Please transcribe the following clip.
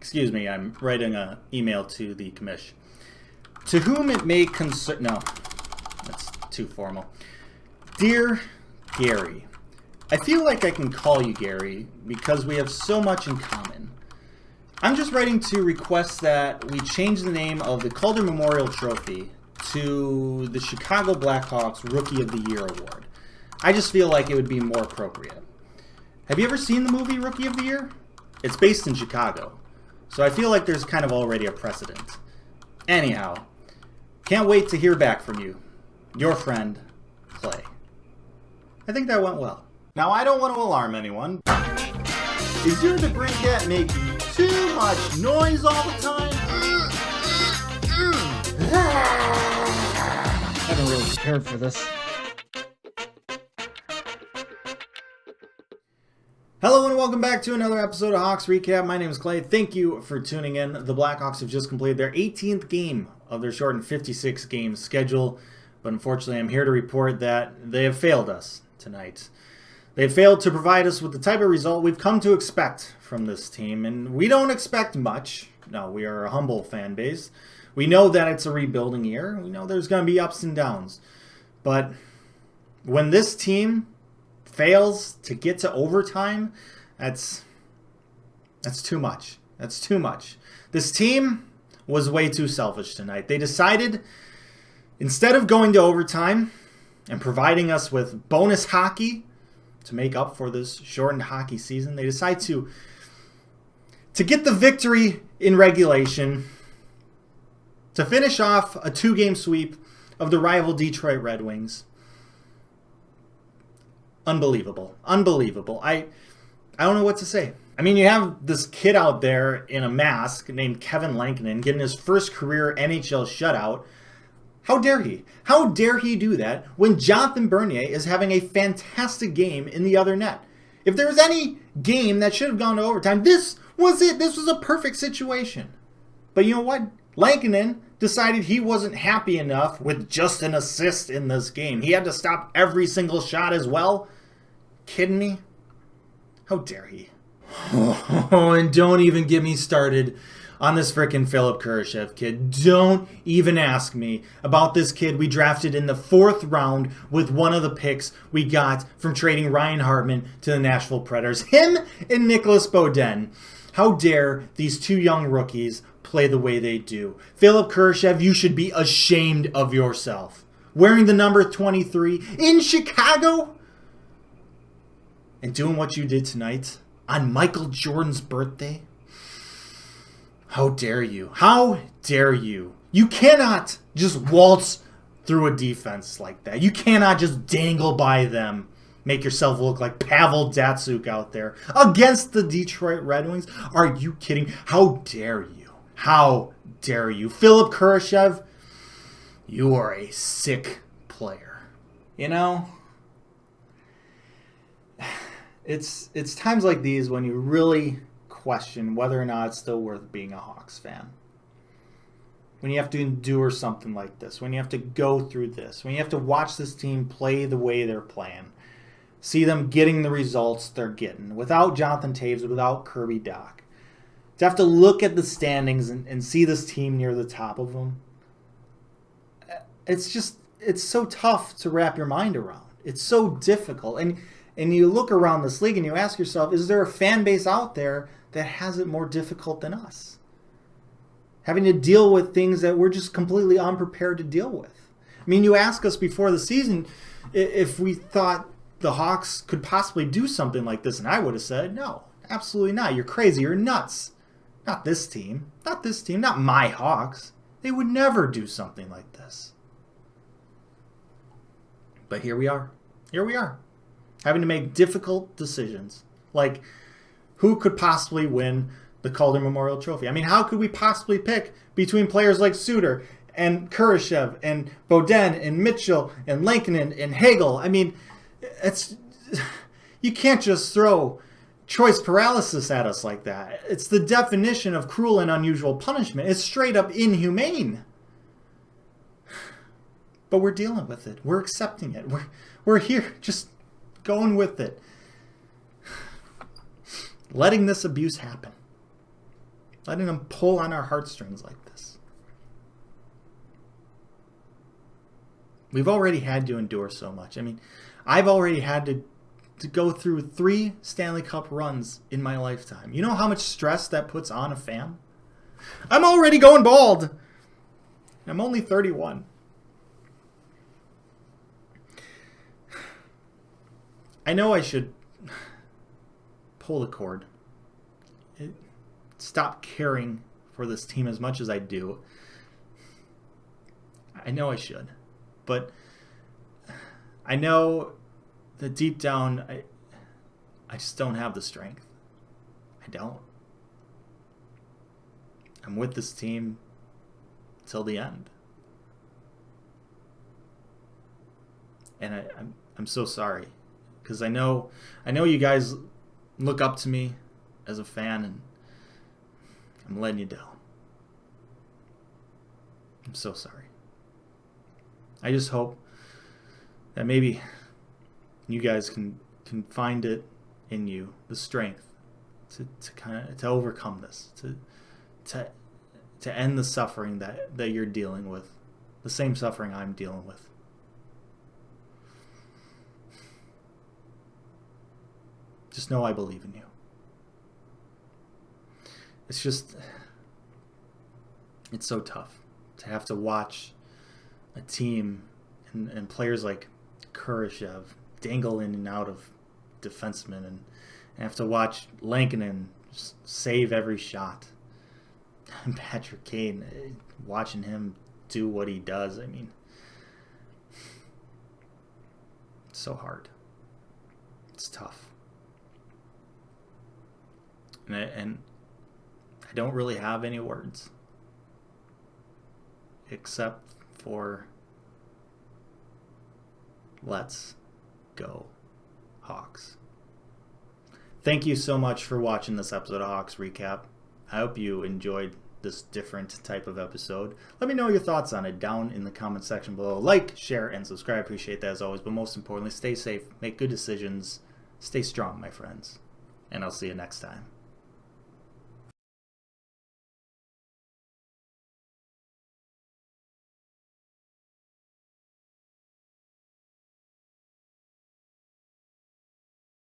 Excuse me, I'm writing an email to the commish. To whom it may concern... No, that's too formal. Dear Gary, I feel like I can call you Gary because we have so much in common. I'm just writing to request that we change the name of the Calder Memorial Trophy to the Chicago Blackhawks Rookie of the Year Award. I just feel like it would be more appropriate. Have you ever seen the movie Rookie of the Year? It's based in Chicago, so I feel like there's kind of already a precedent. Anyhow, can't wait to hear back from you. Your friend, Clay. I think that went well. Now, I don't want to alarm anyone. Is your debris cat making too much noise all the time? I haven't really prepared for this. Hello and welcome back to another episode of Hawks Recap. My name is Clay. Thank you for tuning in. The Blackhawks have just completed their 18th game of their shortened 56-game schedule, but unfortunately I'm here to report that they have failed us tonight. They have failed to provide us with the type of result we've come to expect from this team, and we don't expect much. No, we are a humble fan base. We know that it's a rebuilding year. We know there's going to be ups and downs, but when this team fails to get to overtime, that's too much. That's too much. This team was way too selfish tonight. They decided, instead of going to overtime and providing us with bonus hockey to make up for this shortened hockey season, they decide to get the victory in regulation, to finish off a 2-game sweep of the rival Detroit Red Wings. Unbelievable. Unbelievable. I don't know what to say. I mean, you have this kid out there in a mask named Kevin Lankinen getting his first career NHL shutout. How dare he? How dare he do that when Jonathan Bernier is having a fantastic game in the other net? If there was any game that should have gone to overtime, this was it. This was a perfect situation. But you know what? Lankinen decided he wasn't happy enough with just an assist in this game. He had to stop every single shot as well. Kidding me? How dare he? Oh, and don't even get me started on this frickin' Philip Kurashev kid. Don't even ask me about this kid we drafted in the 4th round with one of the picks we got from trading Ryan Hartman to the Nashville Predators. Him and Nicholas Beaudin. How dare these two young rookies play the way they do. Philip Kurashev, you should be ashamed of yourself. Wearing the number 23 in Chicago and doing what you did tonight on Michael Jordan's birthday. How dare you? How dare you? You cannot just waltz through a defense like that. You cannot just dangle by them. Make yourself look like Pavel Datsyuk out there against the Detroit Red Wings. Are you kidding? How dare you? How dare you? Philip Kurashev, you are a sick player. You know, it's times like these when you really question whether or not it's still worth being a Hawks fan. When you have to endure something like this, when you have to go through this, when you have to watch this team play the way they're playing, see them getting the results they're getting, without Jonathan Toews, without Kirby Dach. To have to look at the standings and see this team near the top of them, it's so tough to wrap your mind around. It's so difficult. And you look around this league and you ask yourself, is there a fan base out there that has it more difficult than us? Having to deal with things that we're just completely unprepared to deal with. I mean, you asked us before the season if we thought the Hawks could possibly do something like this, and I would have said, no, absolutely not. You're crazy. You're nuts. Not this team. Not this team. Not my Hawks. They would never do something like this. But here we are. Here we are. Having to make difficult decisions. Like, who could possibly win the Calder Memorial Trophy? I mean, how could we possibly pick between players like Suter and Kurashev and Beaudin and Mitchell and Lankinen and Hagel? I mean, you can't just throw choice paralysis at us like that. It's the definition of cruel and unusual punishment. It's straight up inhumane. But we're dealing with it. We're accepting it. We're here just going with it. Letting this abuse happen. letting them pull on our heartstrings like this. We've already had to endure so much. I mean, I've already had to go through 3 Stanley Cup runs in my lifetime. You know how much stress that puts on a fan? I'm already going bald. I'm only 31. I know I should pull the cord. Stop caring for this team as much as I do. I know I should. But I know that deep down, I just don't have the strength. I don't. I'm with this team till the end. And I'm so sorry. Because I know you guys look up to me as a fan, and I'm letting you down. I'm so sorry. I just hope that maybe you guys can find it in you, the strength to overcome this, to end the suffering that you're dealing with, the same suffering I'm dealing with. Just know I believe in you. It's so tough to have to watch a team and players like Kurashev dangle in and out of defensemen, and have to watch Lankinen save every shot. And Patrick Kane, watching him do what he does, I mean, it's so hard. It's tough. And I don't really have any words except for let's go Hawks. Thank you so much for watching this episode of Hawks Recap. I hope you enjoyed this different type of episode. Let me know your thoughts on it down in the comment section below. Like, share, and subscribe. Appreciate that as always. But most importantly, stay safe, make good decisions, stay strong, my friends. And I'll see you next time.